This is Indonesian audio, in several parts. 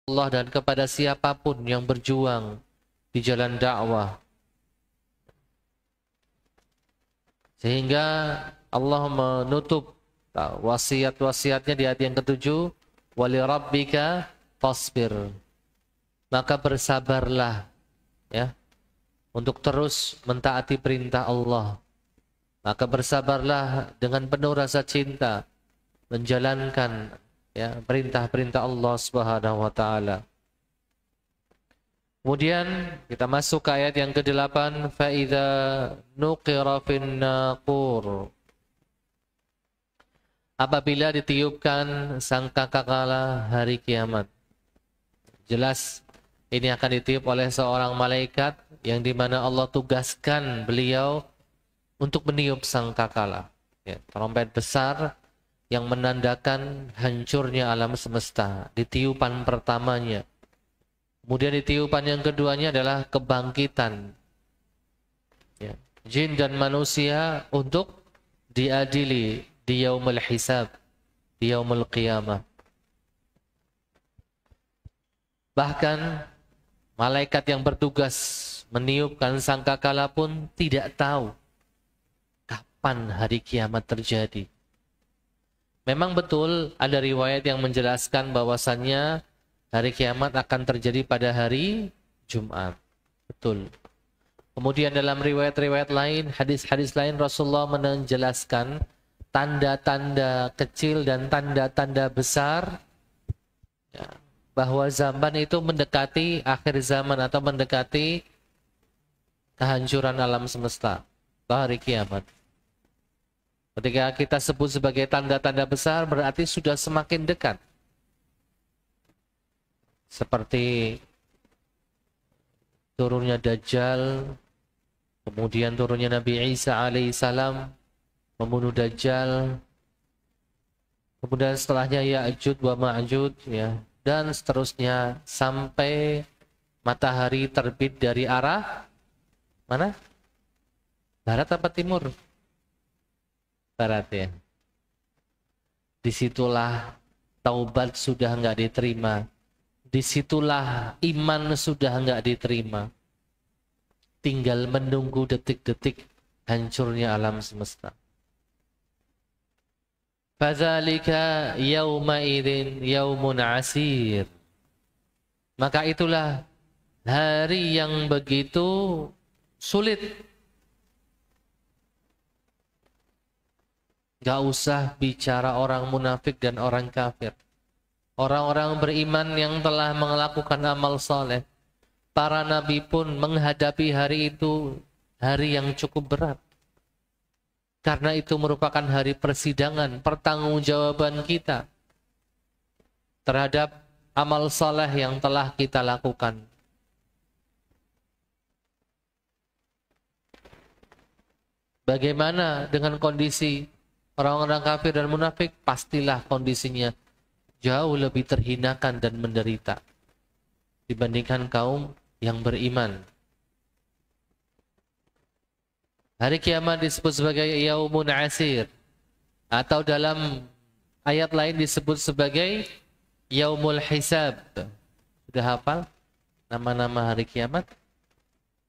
Allah dan kepada siapapun yang berjuang di jalan dakwah. Sehingga Allah menutup wasiat-wasiatnya di ayat yang ketujuh, wali rabbika fasbir. Maka bersabarlah ya untuk terus mentaati perintah Allah. Maka bersabarlah dengan penuh rasa cinta menjalankan ya perintah-perintah Allah Subhanahu wa taala. Kemudian kita masuk ke ayat yang ke-8, fa idza nuqira fin naqur. Apabila ditiupkan sangkakala hari kiamat. Jelas ini akan ditiup oleh seorang malaikat yang dimana Allah tugaskan beliau untuk meniup sangkakala. Ya, trompet besar yang menandakan hancurnya alam semesta. Di tiupan pertamanya. Kemudian di tiupan yang keduanya adalah kebangkitan ya, jin dan manusia untuk diadili di yaumul hisab, di yaumul qiyamah. Bahkan malaikat yang bertugas meniupkan sangkakala pun tidak tahu kapan hari kiamat terjadi. Memang betul ada riwayat yang menjelaskan bahwasannya hari kiamat akan terjadi pada hari Jumat. Betul. Kemudian dalam riwayat-riwayat lain, hadis-hadis lain Rasulullah menjelaskan tanda-tanda kecil dan tanda-tanda besar ya, bahwa zaman itu mendekati akhir zaman atau mendekati kehancuran alam semesta, hari kiamat. Ketika kita sebut sebagai tanda-tanda besar berarti sudah semakin dekat. Seperti turunnya Dajjal, kemudian turunnya Nabi Isa alaihissalam membunuh Dajjal, kemudian setelahnya Ya'juj wa Ma'juj ya, dan seterusnya sampai matahari terbit dari arah mana? Barat apa timur? Barat ya. Disitulah taubat sudah nggak diterima. Disitulah iman sudah enggak diterima. Tinggal menunggu detik-detik hancurnya alam semesta. Fadzalika yauma idzin yaumun asir. Maka itulah hari yang begitu sulit. Gak usah bicara orang munafik dan orang kafir. Orang-orang beriman yang telah melakukan amal soleh, para nabi pun menghadapi hari itu hari yang cukup berat. Karena itu merupakan hari persidangan, pertanggungjawaban kita terhadap amal soleh yang telah kita lakukan. Bagaimana dengan kondisi orang-orang kafir dan munafik? Pastilah kondisinya jauh lebih terhinakan dan menderita dibandingkan kaum yang beriman. Hari kiamat disebut sebagai yaumun asir, atau dalam ayat lain disebut sebagai yaumul hisab. Sudah hafal nama-nama hari kiamat?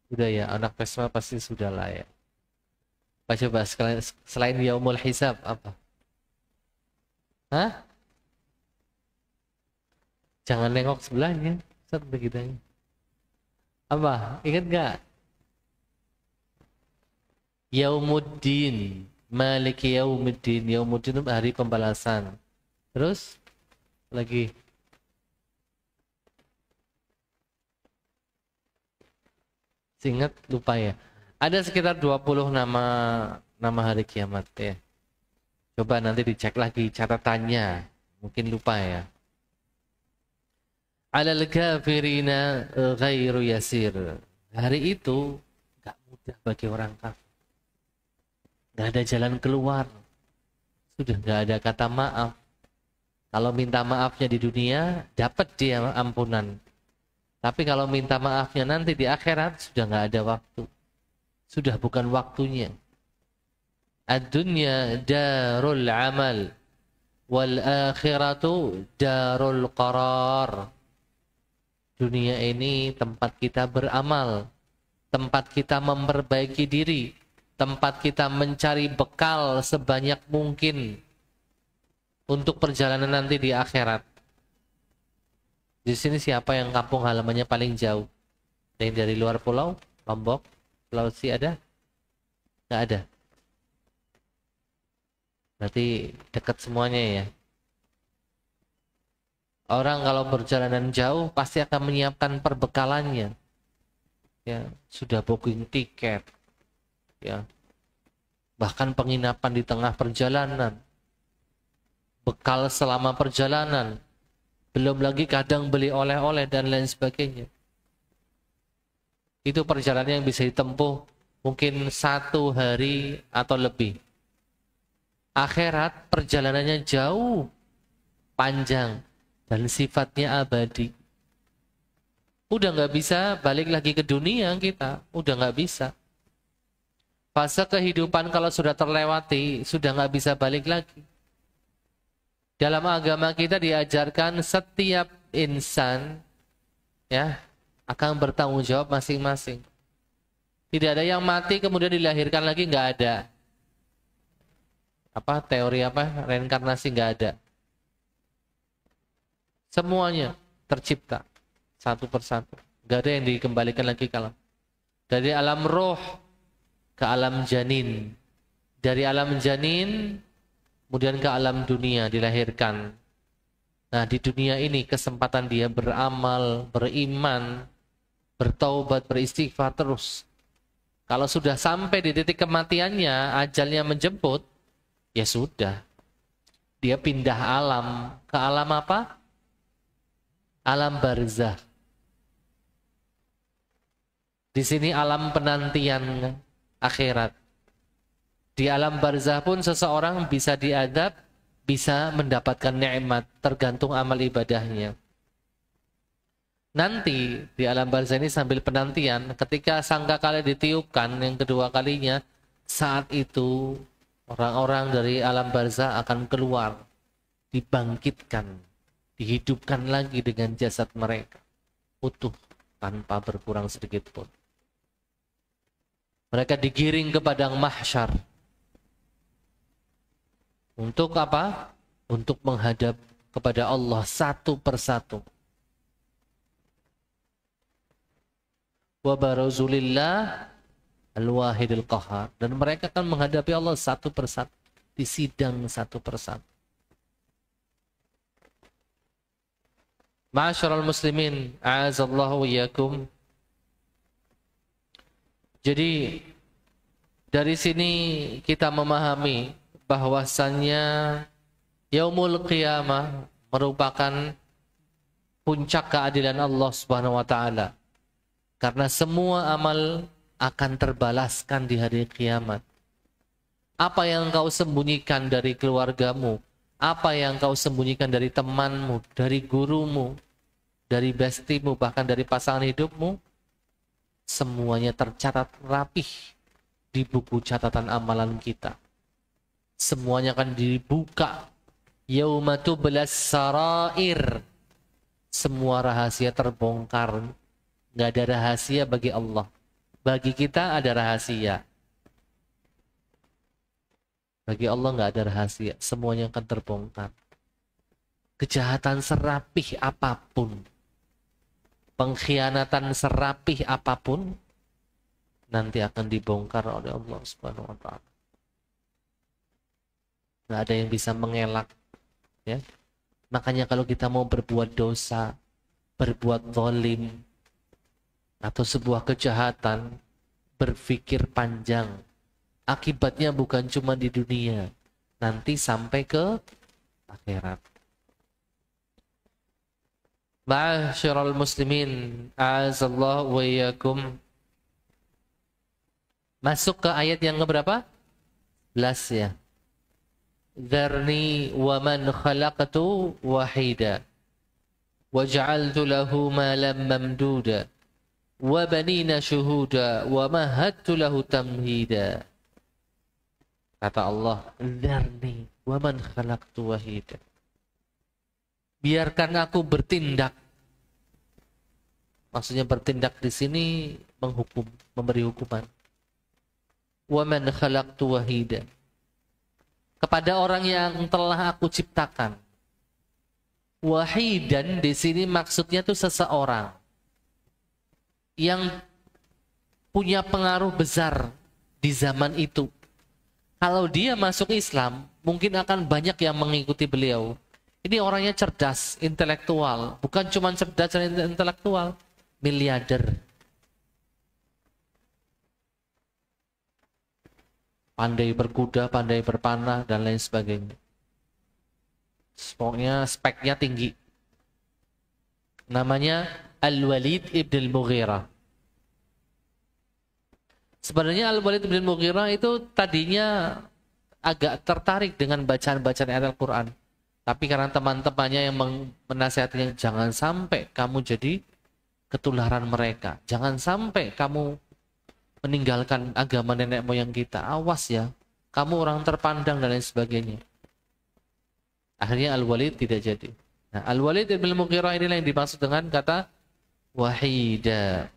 Sudah ya, anak Pesma pasti sudah lah ya. Coba selain yaumul hisab apa? Hah? Jangan nengok sebelahnya. Ustaz begitu. Apa? Ingat gak? Yaumuddin. Maliki yaumuddin. Yaumuddin itu hari pembalasan. Terus? Lagi. Ingat lupa ya. Ada sekitar 20 nama hari kiamat ya. Coba nanti dicek lagi catatannya. Mungkin lupa ya. Alal kafirina ghairu yasir. Hari itu gak mudah bagi orang kafir. Gak ada jalan keluar. Sudah gak ada kata maaf. Kalau minta maafnya di dunia, dapat dia ampunan. Tapi kalau minta maafnya nanti di akhirat, sudah gak ada waktu. Sudah bukan waktunya. Ad-dunya darul amal. Wal akhiratu darul qarar. Dunia ini tempat kita beramal, tempat kita memperbaiki diri, tempat kita mencari bekal sebanyak mungkin untuk perjalanan nanti di akhirat. Di sini siapa yang kampung halamannya paling jauh? Yang dari luar pulau, Lombok, Sulawesi ada? Nggak ada. Berarti dekat semuanya ya. Orang kalau perjalanan jauh pasti akan menyiapkan perbekalannya. Ya, sudah booking tiket. Ya. Bahkan penginapan di tengah perjalanan. Bekal selama perjalanan. Belum lagi kadang beli oleh-oleh dan lain sebagainya. Itu perjalanan yang bisa ditempuh mungkin 1 hari atau lebih. Akhirat perjalanannya jauh, panjang, dan sifatnya abadi. Udah nggak bisa balik lagi ke dunia kita, udah nggak bisa. Fase kehidupan kalau sudah terlewati, sudah nggak bisa balik lagi. Dalam agama kita diajarkan setiap insan ya akan bertanggung jawab masing-masing. Tidak ada yang mati kemudian dilahirkan lagi, nggak ada. Teori reinkarnasi nggak ada. Semuanya tercipta satu persatu. Gak ada yang dikembalikan lagi kalau dari alam roh ke alam janin, dari alam janin kemudian ke alam dunia dilahirkan. Nah di dunia ini kesempatan dia beramal, beriman, bertaubat, beristighfar terus. Kalau sudah sampai di titik kematiannya, ajalnya menjemput, ya sudah. Dia pindah alam ke alam apa? Alam barzah. Di sini alam penantian akhirat. Di alam barzah pun seseorang bisa diadab, bisa mendapatkan nikmat, tergantung amal ibadahnya. Nanti di alam barzah ini sambil penantian, ketika sangkakala ditiupkan yang kedua kalinya, saat itu orang-orang dari alam barzah akan keluar, dibangkitkan, dihidupkan lagi dengan jasad mereka utuh tanpa berkurang sedikit pun. Mereka digiring ke padang mahsyar. Untuk apa? Untuk menghadap kepada Allah satu persatu. Wa barazulillah al-wahidil qahar. Dan mereka akan menghadapi Allah satu persatu, disidang satu persatu. Ma'asyiral muslimin, a'azallahu iyyakum. Jadi dari sini kita memahami bahwasannya yaumul qiyamah merupakan puncak keadilan Allah Subhanahu wa taala. Karena semua amal akan terbalaskan di hari kiamat. Apa yang kau sembunyikan dari keluargamu, apa yang kau sembunyikan dari temanmu, dari gurumu, dari bestimu, bahkan dari pasangan hidupmu, semuanya tercatat rapih di buku catatan amalan kita. Semuanya akan dibuka. Yauma tublas sarair. Semua rahasia terbongkar. Nggak ada rahasia bagi Allah. Bagi kita ada rahasia. Bagi Allah nggak ada rahasia. Semuanya akan terbongkar. Kejahatan serapih apapun, pengkhianatan serapih apapun, nanti akan dibongkar oleh Allah Subhanahu wa taala. Nggak ada yang bisa mengelak, ya. Makanya kalau kita mau berbuat dosa, berbuat zalim, atau sebuah kejahatan, berpikir panjang. Akibatnya bukan cuma di dunia, nanti sampai ke akhirat. Ma'asyiral muslimin, a'azallahu wa iyyakum. Masuk ke ayat yang keberapa? 11 ya. Dzarni wa man khalaqtu wahida wa ja'altu lahu malam mamduda wa banina syuhuda wa mahattu lahu tamhida. Kata Allah, dzarni wa man khalaqtu wahida. Biarkan aku bertindak Maksudnya bertindak di sini menghukum, memberi hukuman. Wa man khalaqtu wahida. Kepada orang yang telah aku ciptakan. Wahidan di sini maksudnya itu seseorang yang punya pengaruh besar di zaman itu. Kalau dia masuk Islam, mungkin akan banyak yang mengikuti beliau. Ini orangnya cerdas, intelektual. Bukan cuma cerdas dan intelektual, miliarder. Pandai berkuda, pandai berpanah, dan lain sebagainya. Pokoknya speknya tinggi. Namanya Al-Walid ibn al-Mughirah. Sebenarnya Al-Walid ibn al-Mughirah itu tadinya agak tertarik dengan bacaan-bacaan ayat Al-Quran. Tapi karena teman-temannya yang menasihatinya, jangan sampai kamu jadi ketularan mereka. Jangan sampai kamu meninggalkan agama nenek moyang kita. Awas ya, kamu orang terpandang dan lain sebagainya. Akhirnya Al-Walid tidak jadi. Nah, Al-Walid ibn al-Mughirah inilah yang dimaksud dengan kata wahida.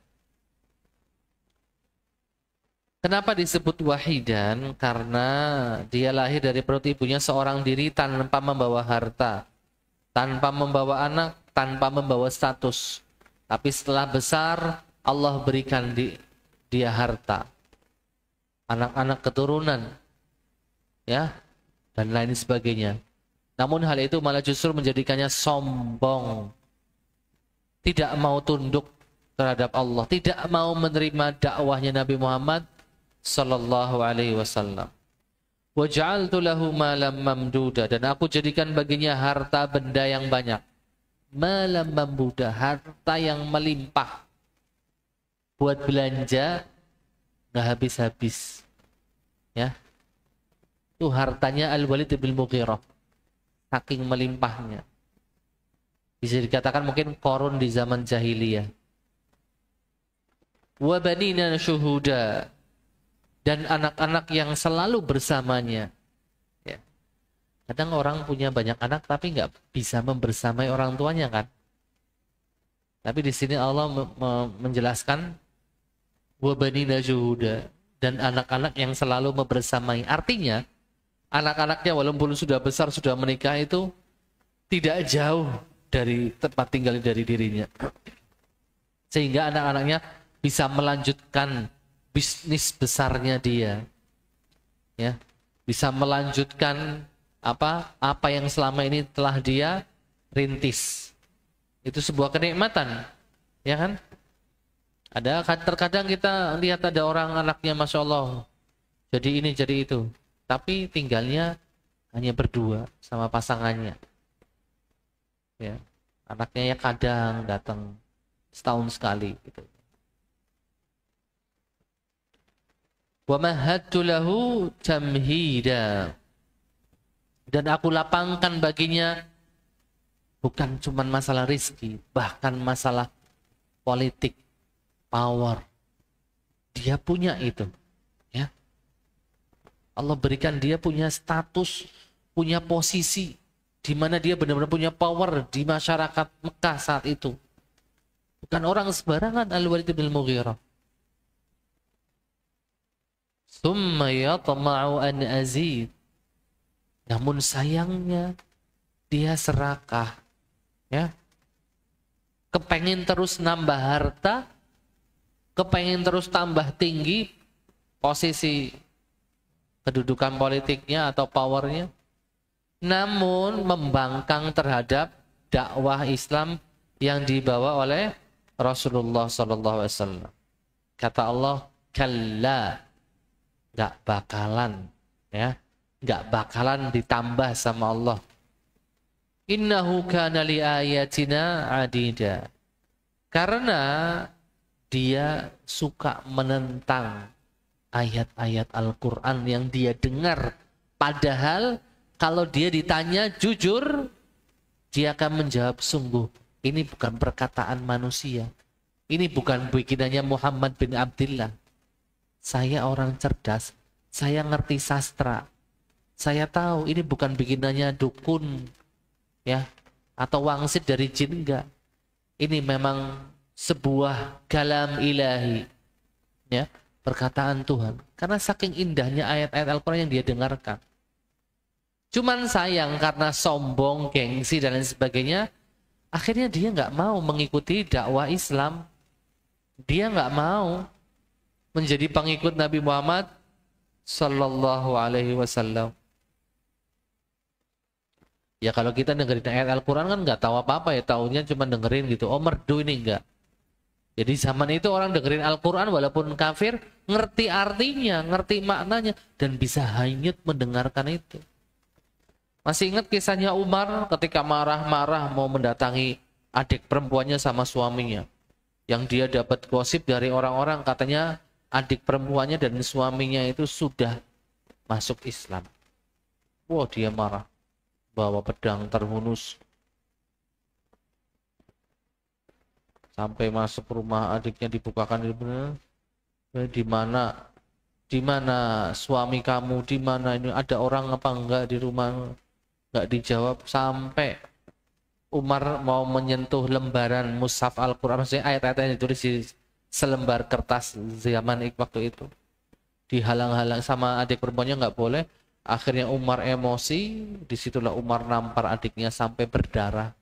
Kenapa disebut wahidan? Karena dia lahir dari perut ibunya seorang diri tanpa membawa harta, tanpa membawa anak, tanpa membawa status. Tapi setelah besar, Allah berikan dia harta, anak-anak keturunan, ya, dan lain sebagainya. Namun hal itu malah justru menjadikannya sombong, tidak mau tunduk terhadap Allah, tidak mau menerima dakwahnya Nabi Muhammad sallallahu alaihi wasallam. Wa ja'altu lahu malam mamduda, dan aku jadikan baginya harta benda yang banyak. Malam mamduda, harta yang melimpah. Buat belanja nggak habis-habis. Ya. Itu hartanya Al-Walid bin Mughirah. Saking melimpahnya. Bisa dikatakan mungkin Qarun di zaman jahiliyah. Wa banina syuhuda, dan anak-anak yang selalu bersamanya. Ya. Kadang orang punya banyak anak tapi nggak bisa membersamai orang tuanya kan. Tapi di sini Allah menjelaskan wabanina syuhuda, dan anak-anak yang selalu membersamai. Artinya anak-anaknya walaupun sudah besar, sudah menikah, itu tidak jauh dari tempat tinggal dari dirinya. Sehingga anak-anaknya bisa melanjutkan bisnis besarnya dia, ya, bisa melanjutkan apa yang selama ini telah dia rintis. Itu sebuah kenikmatan, ya kan? Terkadang kita lihat ada orang anaknya masya Allah jadi ini jadi itu, tapi tinggalnya hanya berdua sama pasangannya, ya, anaknya ya kadang datang setahun sekali gitu. Wa mahadtu lahu tamhida, dan aku lapangkan baginya bukan cuma masalah rizki, bahkan masalah politik, power. Dia punya itu, ya. Allah berikan dia punya status, punya posisi di mana dia benar-benar punya power di masyarakat Mekah saat itu. Bukan orang sembarangan Al-Walid bin Mughirah. Tsumma yatma'u an azid. Namun sayangnya dia serakah, ya. Kepengen terus nambah harta, kepengen terus tambah tinggi posisi kedudukan politiknya atau powernya, namun membangkang terhadap dakwah Islam yang dibawa oleh Rasulullah SAW. Kata Allah, kalla, nggak bakalan, ya, nggak bakalan ditambah sama Allah. Innahu kana li ayatina adida, karena dia suka menentang ayat-ayat Al-Quran yang dia dengar. Padahal kalau dia ditanya jujur, dia akan menjawab sungguh, ini bukan perkataan manusia, ini bukan bikinannya Muhammad bin Abdullah. Saya orang cerdas, saya ngerti sastra, saya tahu ini bukan bikinannya dukun, ya, atau wangsit dari jin, enggak. Ini memang sebuah kalam ilahi, ya, perkataan Tuhan. Karena saking indahnya ayat-ayat Al-Quran yang dia dengarkan. Cuman sayang karena sombong, gengsi dan lain sebagainya, akhirnya dia nggak mau mengikuti dakwah Islam. Dia nggak mau menjadi pengikut Nabi Muhammad Sallallahu Alaihi Wasallam. Ya kalau kita dengerin ayat Al-Quran kan nggak tahu apa-apa ya, taunya cuma dengerin gitu. Oh merdu ini enggak. Jadi zaman itu orang dengerin Al-Quran walaupun kafir, ngerti artinya, ngerti maknanya, dan bisa hanyut mendengarkan itu. Masih ingat kisahnya Umar ketika marah-marah mau mendatangi adik perempuannya sama suaminya. Yang dia dapat gosip dari orang-orang katanya adik perempuannya dan suaminya itu sudah masuk Islam. Wah dia marah, bawa pedang terhunus. Sampai masuk rumah adiknya dibukakan di mana suami kamu, di mana ini ada orang apa enggak di rumah, enggak dijawab. Sampai Umar mau menyentuh lembaran mushaf Al-Quran, maksudnya ayat-ayat yang ditulis di selembar kertas zaman waktu itu, dihalang-halang sama adik perempuannya, nggak boleh. Akhirnya Umar emosi, disitulah Umar nampar adiknya sampai berdarah.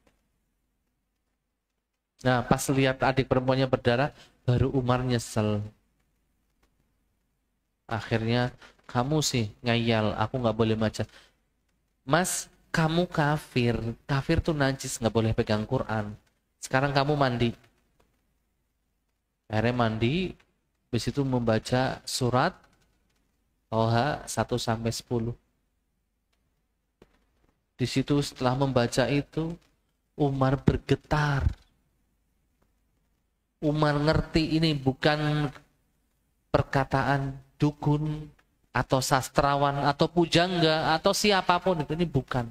Nah, pas lihat adik perempuannya berdarah, baru Umar nyesel. Akhirnya, kamu sih ngayal, aku nggak boleh baca. Mas, kamu kafir. Kafir tuh najis, nggak boleh pegang Quran. Sekarang kamu mandi. Akhirnya mandi, habis itu membaca surat Toha 1-10. Di situ setelah membaca itu, Umar bergetar. Umar ngerti ini bukan perkataan dukun atau sastrawan atau pujangga atau siapapun itu, ini bukan.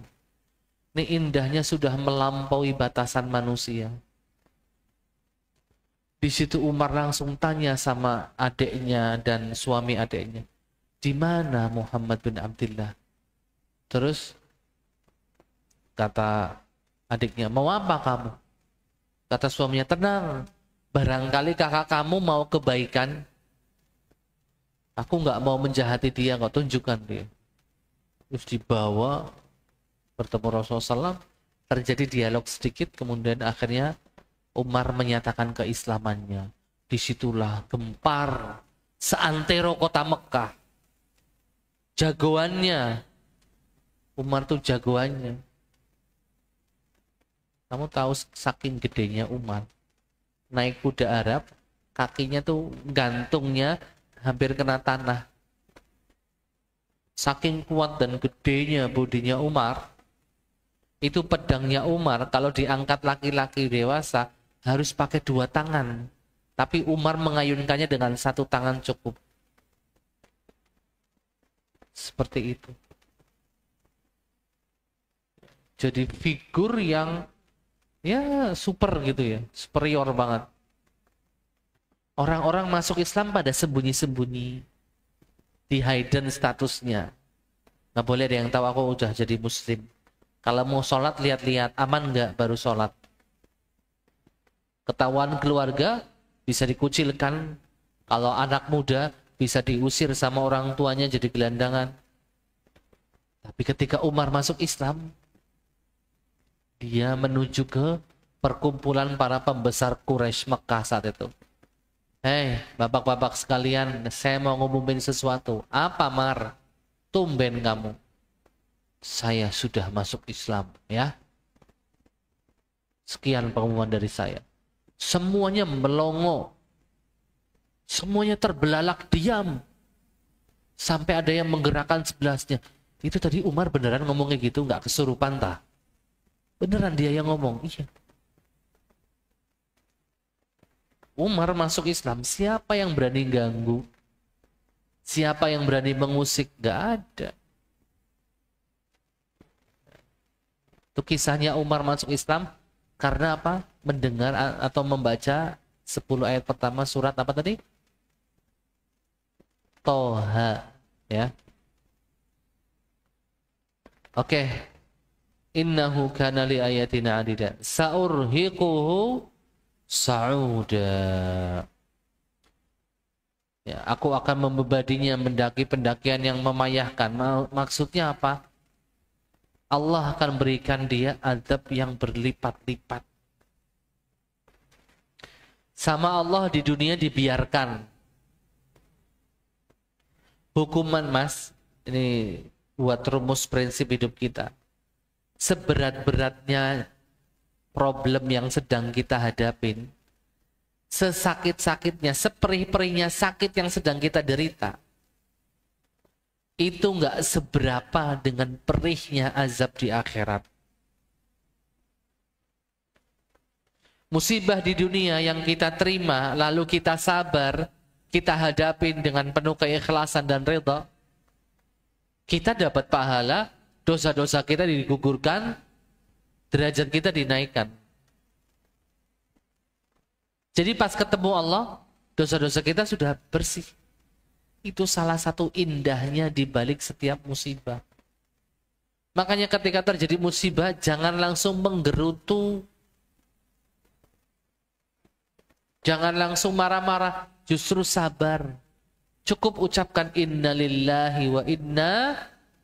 Ini indahnya sudah melampaui batasan manusia. Di situ Umar langsung tanya sama adiknya dan suami adiknya, di mana Muhammad bin Abdullah? Terus kata adiknya, mau apa kamu? Kata suaminya, tenang. Barangkali kakak kamu mau kebaikan. Aku nggak mau menjahati dia, kok tunjukkan dia. Terus dibawa bertemu Rasulullah SAW, terjadi dialog sedikit, kemudian akhirnya Umar menyatakan keislamannya. Disitulah gempar seantero kota Mekah. Jagoannya, Umar tuh jagoannya. Kamu tahu saking gedenya Umar, naik kuda Arab, kakinya tuh gantungnya hampir kena tanah. Saking kuat dan gedenya bodinya Umar, itu pedangnya Umar kalau diangkat laki-laki dewasa harus pakai 2 tangan. Tapi Umar mengayunkannya dengan 1 tangan cukup. Seperti itu. Jadi figur yang ya super gitu ya, superior banget. Orang-orang masuk Islam pada sembunyi-sembunyi, di hidden statusnya. Nggak boleh ada yang tahu aku udah jadi muslim. Kalau mau sholat lihat-lihat, aman nggak baru sholat. Ketahuan keluarga bisa dikucilkan. Kalau anak muda bisa diusir sama orang tuanya jadi gelandangan. Tapi ketika Umar masuk Islam, dia menuju ke perkumpulan para pembesar Quraisy Mekah saat itu. Hei, bapak-bapak sekalian, saya mau ngumumin sesuatu. Apa, Mar? Tumben kamu. Saya sudah masuk Islam, ya. Sekian pengumuman dari saya. Semuanya melongo. Semuanya terbelalak diam. Sampai ada yang menggerakkan sebelasnya. Itu tadi Umar beneran ngomongnya gitu, nggak kesurupan tah? Beneran dia yang ngomong, iya. Umar masuk Islam, siapa yang berani ganggu? Siapa yang berani mengusik? Gak ada. Itu kisahnya Umar masuk Islam karena apa? Mendengar atau membaca 10 ayat pertama surat apa tadi? Toha, ya. Oke. Innahu kana li ayatina adida. Sa'urhiquhu sa'uda. Ya, aku akan membebaninya mendaki pendakian yang memayahkan. Maksudnya apa? Allah akan berikan dia azab yang berlipat-lipat. Sama Allah di dunia dibiarkan. Hukuman, Mas, ini buat rumus prinsip hidup kita. Seberat-beratnya problem yang sedang kita hadapin, sesakit-sakitnya, seperih-perihnya sakit yang sedang kita derita, itu nggak seberapa dengan perihnya azab di akhirat. Musibah di dunia yang kita terima, lalu kita sabar, kita hadapin dengan penuh keikhlasan dan ridha, kita dapat pahala, dosa-dosa kita digugurkan, derajat kita dinaikkan. Jadi pas ketemu Allah, dosa-dosa kita sudah bersih. Itu salah satu indahnya di balik setiap musibah. Makanya ketika terjadi musibah, jangan langsung menggerutu. Jangan langsung marah-marah, justru sabar. Cukup ucapkan inna lillahi wa inna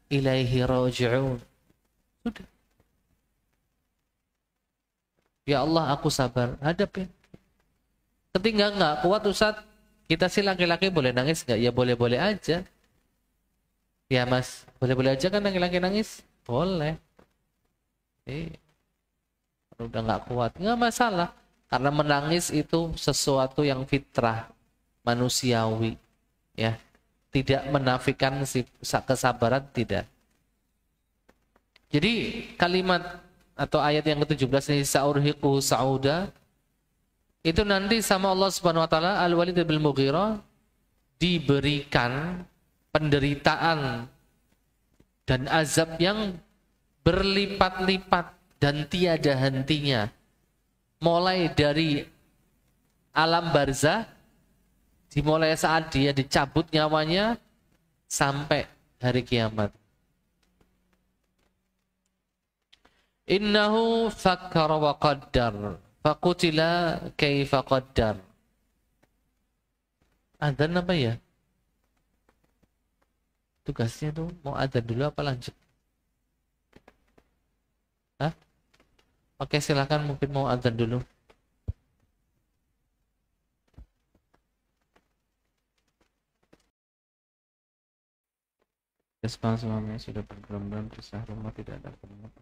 ilaihi raji'un. Sudah. Ya Allah, aku sabar. Hadapin. Ketika nggak kuat, Ustaz, kita sih laki-laki boleh nangis nggak? Ya boleh-boleh aja. Ya Mas, boleh-boleh aja kan laki-laki nangis? Boleh. Udah nggak kuat, nggak masalah. Karena menangis itu sesuatu yang fitrah, manusiawi, ya. Tidak menafikan kesabaran, tidak. Jadi kalimat atau ayat yang ke-17 ini, sa'urhiqu sa'uda, itu nanti sama Allah Subhanahu wa taala, Al-Walid bin Mughirah diberikan penderitaan dan azab yang berlipat-lipat dan tiada hentinya. Mulai dari alam barzah, dimulai saat dia dicabut nyawanya sampai hari kiamat. Innahu fakkara wa qaddar. Faqutila kaifa qaddar. Adzan apa ya? Tugasnya tuh mau adzan dulu apa lanjut? Hah? Oke, silakan, mungkin mau adzan dulu. Respon suaminya sudah berbulan-bulan pisah rumah, tidak ada rumah.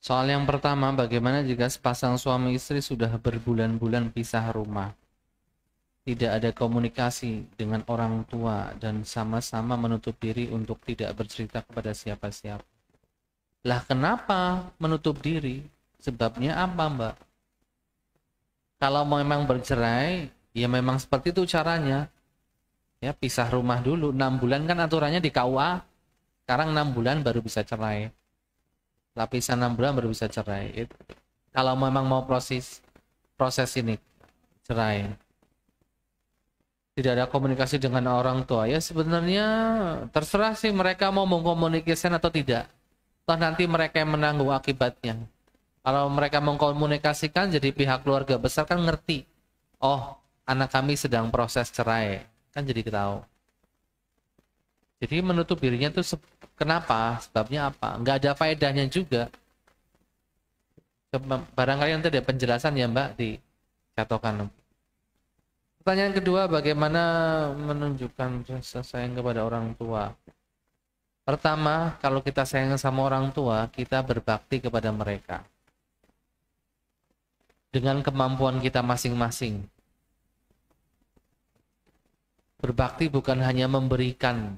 Soal yang pertama, bagaimana jika sepasang suami istri sudah berbulan-bulan pisah rumah, tidak ada komunikasi dengan orang tua, dan sama-sama menutup diri untuk tidak bercerita kepada siapa-siapa? Lah kenapa menutup diri? Sebabnya apa, Mbak? Kalau memang bercerai, ya memang seperti itu caranya. Ya, pisah rumah dulu, 6 bulan kan aturannya di KUA. Sekarang 6 bulan baru bisa cerai. Lapisan 6 bulan baru bisa cerai. Kalau memang mau proses ini cerai, tidak ada komunikasi dengan orang tua, ya sebenarnya terserah sih mereka mau mengkomunikasikan atau tidak. Toh nanti mereka yang menanggung akibatnya. Kalau mereka mengkomunikasikan, jadi pihak keluarga besar kan ngerti, oh anak kami sedang proses cerai, kan jadi tahu. Jadi menutup dirinya itu kenapa? Sebabnya apa? Nggak ada faedahnya juga. Barangkali nanti ada penjelasan ya Mbak di catokan. Pertanyaan kedua, bagaimana menunjukkan rasa sayang kepada orang tua? Pertama, kalau kita sayang sama orang tua, kita berbakti kepada mereka dengan kemampuan kita masing-masing. Berbakti bukan hanya memberikan,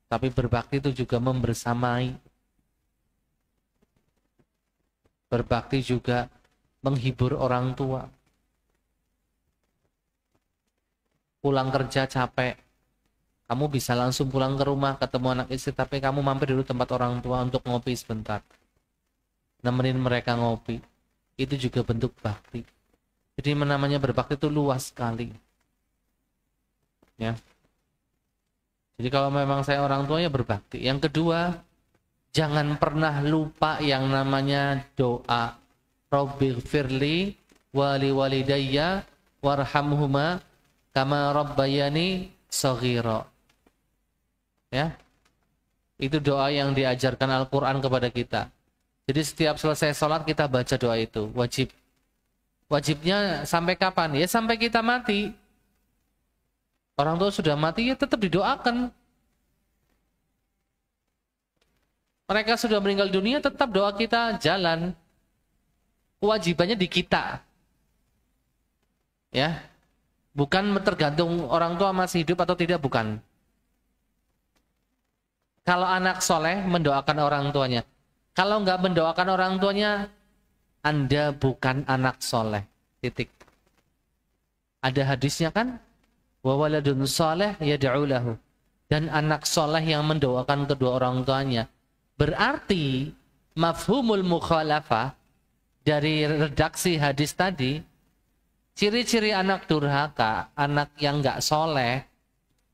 tapi berbakti itu juga membersamai. Berbakti juga menghibur orang tua. Pulang kerja capek, kamu bisa langsung pulang ke rumah ketemu anak istri, tapi kamu mampir dulu tempat orang tua untuk ngopi sebentar. Nemenin mereka ngopi. Itu juga bentuk bakti. Jadi namanya berbakti itu luas sekali. Ya. Jadi kalau memang saya orang tuanya berbakti. Yang kedua, jangan pernah lupa yang namanya doa. Rabbighfirli wali walidayya warhamhuma kama rabbayani shaghira. Ya. Itu doa yang diajarkan Al-Qur'an kepada kita. Jadi setiap selesai sholat kita baca doa itu, wajib. Wajibnya sampai kapan? Ya sampai kita mati. Orang tua sudah mati ya tetap didoakan. Mereka sudah meninggal dunia tetap doa kita jalan. Kewajibannya di kita. Ya. Bukan tergantung orang tua masih hidup atau tidak, bukan. Kalau anak soleh mendoakan orang tuanya. Kalau nggak mendoakan orang tuanya, Anda bukan anak soleh. Titik. Ada hadisnya kan? Wa waladun soleh yad'u lahu. Dan anak soleh yang mendoakan kedua orang tuanya. Berarti mafhumul mukhalafah dari redaksi hadis tadi, ciri-ciri anak durhaka, anak yang nggak soleh,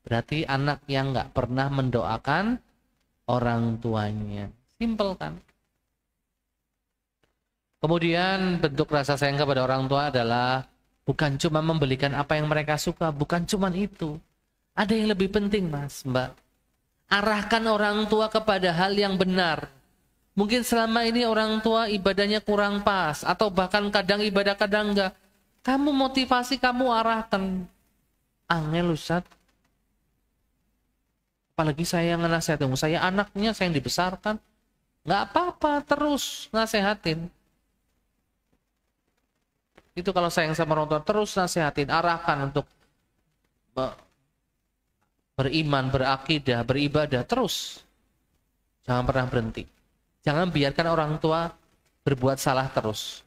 berarti anak yang nggak pernah mendoakan orang tuanya. Simpel kan? Kemudian bentuk rasa sayang kepada orang tua adalah bukan cuma membelikan apa yang mereka suka, bukan cuma itu. Ada yang lebih penting, Mas, Mbak. Arahkan orang tua kepada hal yang benar. Mungkin selama ini orang tua ibadahnya kurang pas, atau bahkan kadang ibadah kadang enggak. Kamu motivasi, kamu arahkan. Angel, Ustaz. Apalagi saya yang nasihatin, saya anaknya, saya yang dibesarkan. Nggak apa-apa, terus nasihatin. Itu kalau sayang sama orang tua, terus nasihatin, arahkan untuk beriman, berakidah, beribadah, terus. Jangan pernah berhenti. Jangan biarkan orang tua berbuat salah terus.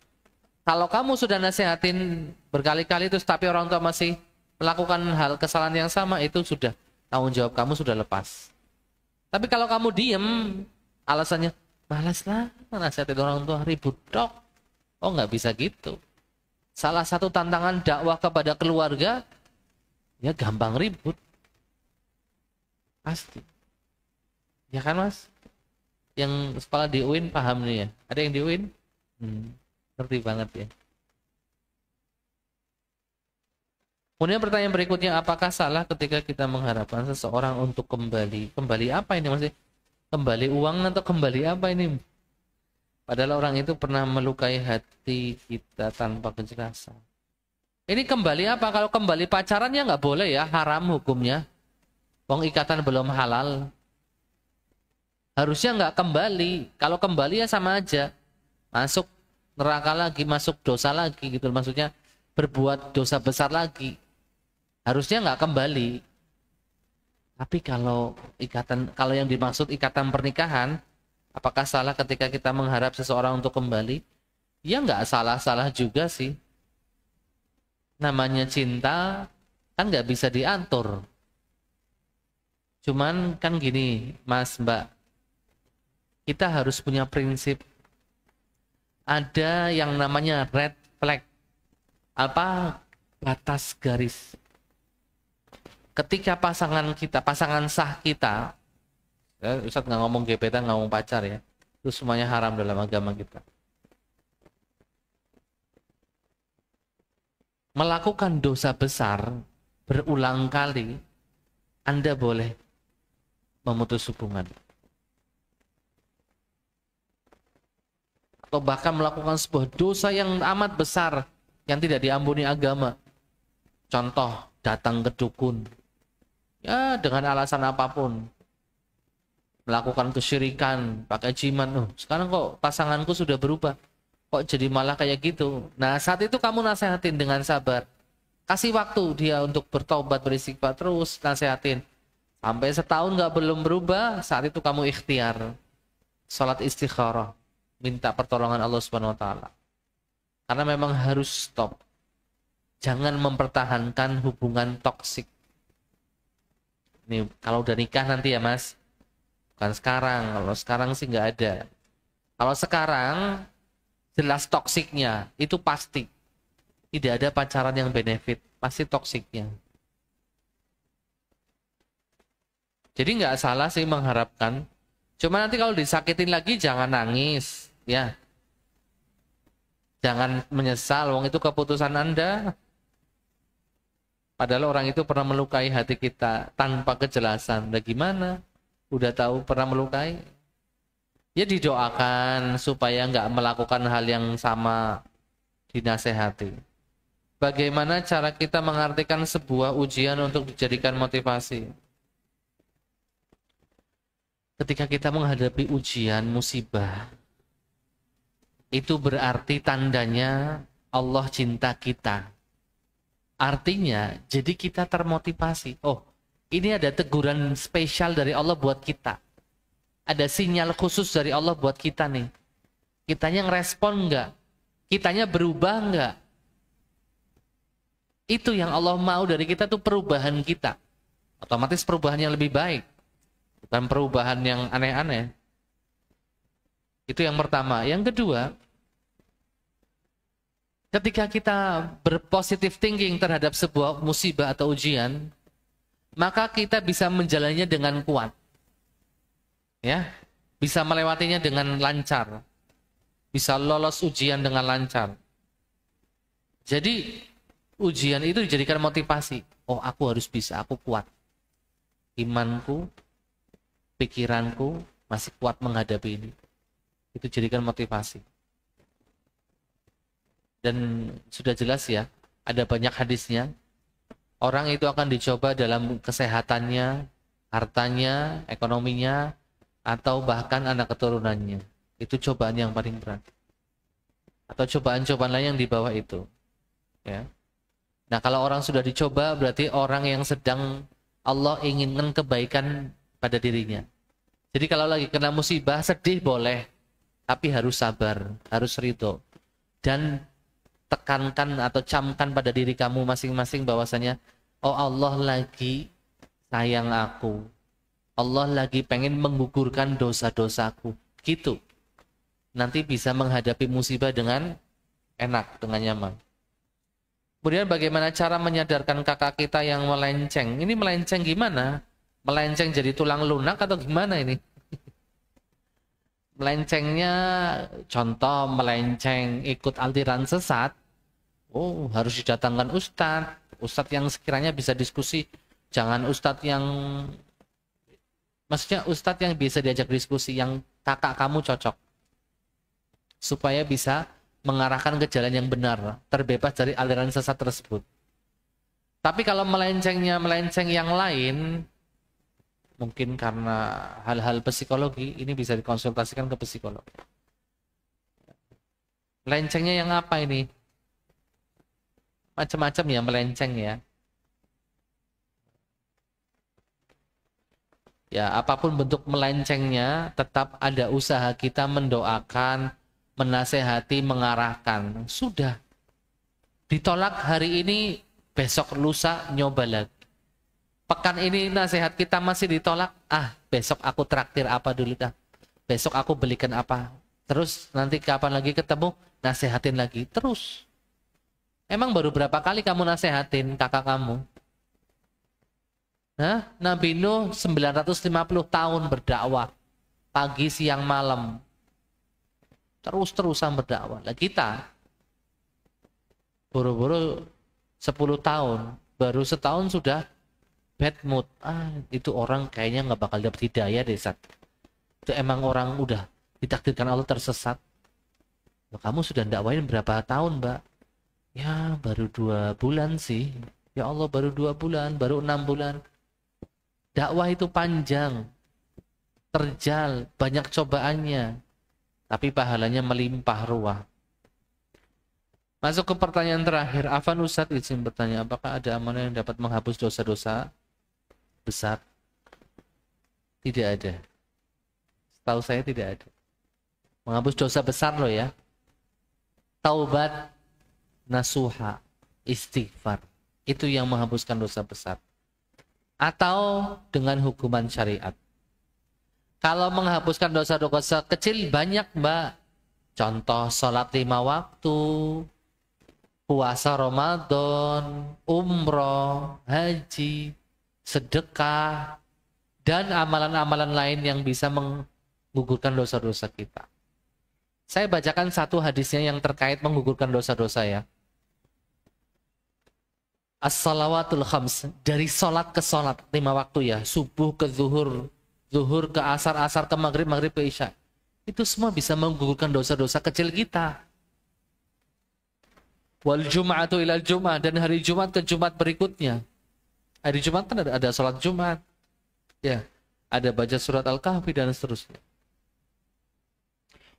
Kalau kamu sudah nasihatin berkali-kali terus, tapi orang tua masih melakukan hal kesalahan yang sama, itu sudah tanggung jawab kamu sudah lepas. Tapi kalau kamu diem, alasannya, malas lah, nasihatin orang tua, ribut dok. Oh nggak bisa gitu. Salah satu tantangan dakwah kepada keluarga, ya gampang ribut. Pasti. Ya kan Mas? Yang sekolah di UIN paham nih ya? Ada yang di UIN? Ngerti banget ya. Kemudian pertanyaan berikutnya, apakah salah ketika kita mengharapkan seseorang untuk kembali? Kembali apa ini maksudnya? Kembali uang atau kembali apa ini? Padahal orang itu pernah melukai hati kita tanpa kejelasan. Ini kembali apa? Kalau kembali pacaran ya nggak boleh ya, haram hukumnya. Wong ikatan belum halal. Harusnya nggak kembali. Kalau kembali ya sama aja. Masuk neraka lagi, masuk dosa lagi gitu. Maksudnya berbuat dosa besar lagi. Harusnya nggak kembali. Tapi kalau yang dimaksud ikatan pernikahan, apakah salah ketika kita mengharap seseorang untuk kembali? Ya nggak salah-salah juga sih. Namanya cinta kan nggak bisa diatur. Cuman kan gini, Mas, Mbak, kita harus punya prinsip. Ada yang namanya red flag. Apa? Batas garis. Ketika pasangan sah kita, Ustaz nggak ngomong gebetan, nggak ngomong pacar ya. Itu semuanya haram dalam agama kita. Melakukan dosa besar berulang kali, Anda boleh memutus hubungan. Atau bahkan melakukan sebuah dosa yang amat besar yang tidak diampuni agama. Contoh, datang ke dukun. Ya, dengan alasan apapun. Melakukan kesyirikan, pakai jimat. Sekarang kok pasanganku sudah berubah. Kok jadi malah kayak gitu. Nah, saat itu kamu nasihatin dengan sabar. Kasih waktu dia untuk bertobat, beristighfar, terus nasihatin. Sampai setahun belum berubah, saat itu kamu ikhtiar. Salat istikharah. Minta pertolongan Allah Subhanahu wa taala. Karena memang harus stop. Jangan mempertahankan hubungan toksik. Ini kalau udah nikah nanti ya Mas. Bukan sekarang. Kalau sekarang sih nggak ada. Kalau sekarang jelas toksiknya. Itu pasti. Tidak ada pacaran yang benefit. Pasti toksiknya. Jadi nggak salah sih mengharapkan. Cuma nanti kalau disakitin lagi jangan nangis, ya. Jangan menyesal, wong itu keputusan Anda. Padahal orang itu pernah melukai hati kita tanpa kejelasan. Nah gimana? Udah tahu pernah melukai? Ya didoakan supaya nggak melakukan hal yang sama, dinasehati. Bagaimana cara kita mengartikan sebuah ujian untuk dijadikan motivasi? Ketika kita menghadapi ujian, musibah, itu berarti tandanya Allah cinta kita. Artinya, jadi kita termotivasi. Oh, ini ada teguran spesial dari Allah buat kita. Ada sinyal khusus dari Allah buat kita nih. Kitanya ngerespon enggak? Kitanya berubah enggak? Itu yang Allah mau dari kita tuh perubahan kita. Otomatis perubahan yang lebih baik. Bukan perubahan yang aneh-aneh. Itu yang pertama. Yang kedua, ketika kita berpositive thinking terhadap sebuah musibah atau ujian, maka kita bisa menjalannya dengan kuat. Ya, bisa melewatinya dengan lancar. Bisa lolos ujian dengan lancar. Jadi, ujian itu dijadikan motivasi. Oh, aku harus bisa, aku kuat. Imanku, pikiranku masih kuat menghadapi ini. Itu jadikan motivasi. Dan sudah jelas ya, ada banyak hadisnya. Orang itu akan dicoba dalam kesehatannya, hartanya, ekonominya, atau bahkan anak keturunannya. Itu cobaan yang paling berat. Atau cobaan-cobaan lain yang di bawah itu. Ya. Nah, kalau orang sudah dicoba, berarti orang yang sedang Allah inginkan kebaikan pada dirinya. Jadi kalau lagi kena musibah, sedih boleh, tapi harus sabar, harus ridho. Dan tekankan atau camkan pada diri kamu masing-masing bahwasanya, oh Allah lagi sayang aku. Allah lagi pengen menggugurkan dosa-dosaku. Gitu. Nanti bisa menghadapi musibah dengan enak, dengan nyaman. Kemudian bagaimana cara menyadarkan kakak kita yang melenceng? Ini melenceng gimana? Melenceng jadi tulang lunak atau gimana ini? Melencengnya, contoh melenceng ikut aliran sesat. Oh, harus didatangkan ustadz. Ustadz yang sekiranya bisa diskusi. Jangan ustadz yang, maksudnya ustadz yang bisa diajak diskusi, yang kakak kamu cocok. Supaya bisa mengarahkan ke jalan yang benar, terbebas dari aliran sesat tersebut. Tapi kalau melencengnya melenceng yang lain, mungkin karena hal-hal psikologi, ini bisa dikonsultasikan ke psikolog. Melencengnya yang apa ini? Macam-macam ya melenceng ya. Ya, apapun bentuk melencengnya, tetap ada usaha kita mendoakan, menasehati, mengarahkan. Sudah. Ditolak hari ini, besok lusa nyoba lagi. Pekan ini nasihat kita masih ditolak, besok aku traktir apa dulu dah. Besok aku belikan apa. Terus nanti kapan lagi ketemu, nasehatin lagi. Terus. Emang baru berapa kali kamu nasehatin kakak kamu? Nabi Nuh 950 tahun berdakwah. Pagi, siang, malam. Terus-terusan berdakwah. Lah kita buru-buru 10 tahun, baru setahun sudah bad mood. Itu orang kayaknya nggak bakal dapat hidayah deh, Sat. Itu emang orang udah ditakdirkan Allah tersesat. Loh, kamu sudah dakwain berapa tahun, Mbak? Ya baru 2 bulan sih. Ya Allah, baru 2 bulan, baru 6 bulan. Dakwah itu panjang, terjal, banyak cobaannya. Tapi pahalanya melimpah ruah. Masuk ke pertanyaan terakhir. Afan Ustadz izin bertanya, apakah ada amalan yang dapat menghapus dosa-dosa besar? Tidak ada. Setahu saya tidak ada. Menghapus dosa besar loh ya. Taubat nasuha, istighfar. Itu yang menghapuskan dosa besar. Atau dengan hukuman syariat. Kalau menghapuskan dosa-dosa kecil banyak, Mbak. Contoh sholat 5 waktu, puasa Ramadan, umroh, haji, sedekah, dan amalan-amalan lain yang bisa menggugurkan dosa-dosa kita. Saya bacakan satu hadisnya yang terkait menggugurkan dosa-dosa ya. As-salawatul khams, dari solat ke solat 5 waktu ya, subuh ke zuhur, zuhur ke asar, asar ke maghrib, maghrib ke isya. Itu semua bisa menggugurkan dosa-dosa kecil kita. Wal jum'atu ilal jum'ah, dan hari Jumat ke Jumat berikutnya. Hari Jumat kan ada sholat Jumat. Ya, ada baca surat Al-Kahfi dan seterusnya.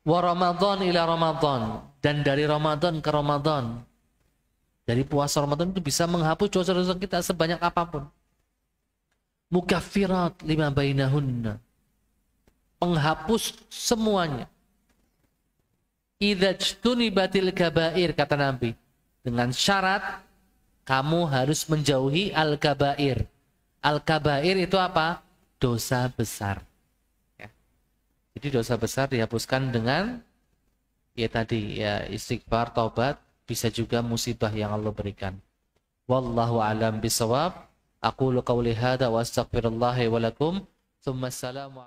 Wa Ramadan ila Ramadan, dan dari Ramadan ke Ramadan. Dari puasa Ramadan itu bisa menghapus dosa-dosa kita sebanyak apapun. Mukaffirat lima bainahunna, penghapus semuanya. Idza jtunibatil kabair, kata Nabi, dengan syarat kamu harus menjauhi al-kabair. Al-kabair itu apa? Dosa besar. Ya. Jadi dosa besar dihapuskan dengan ya tadi ya istighfar, taubat, bisa juga musibah yang Allah berikan. Wallahu a'lam bishawab. Aqulu qawli hadza wa astaghfirullahi wa lakum. Tsumma assalamu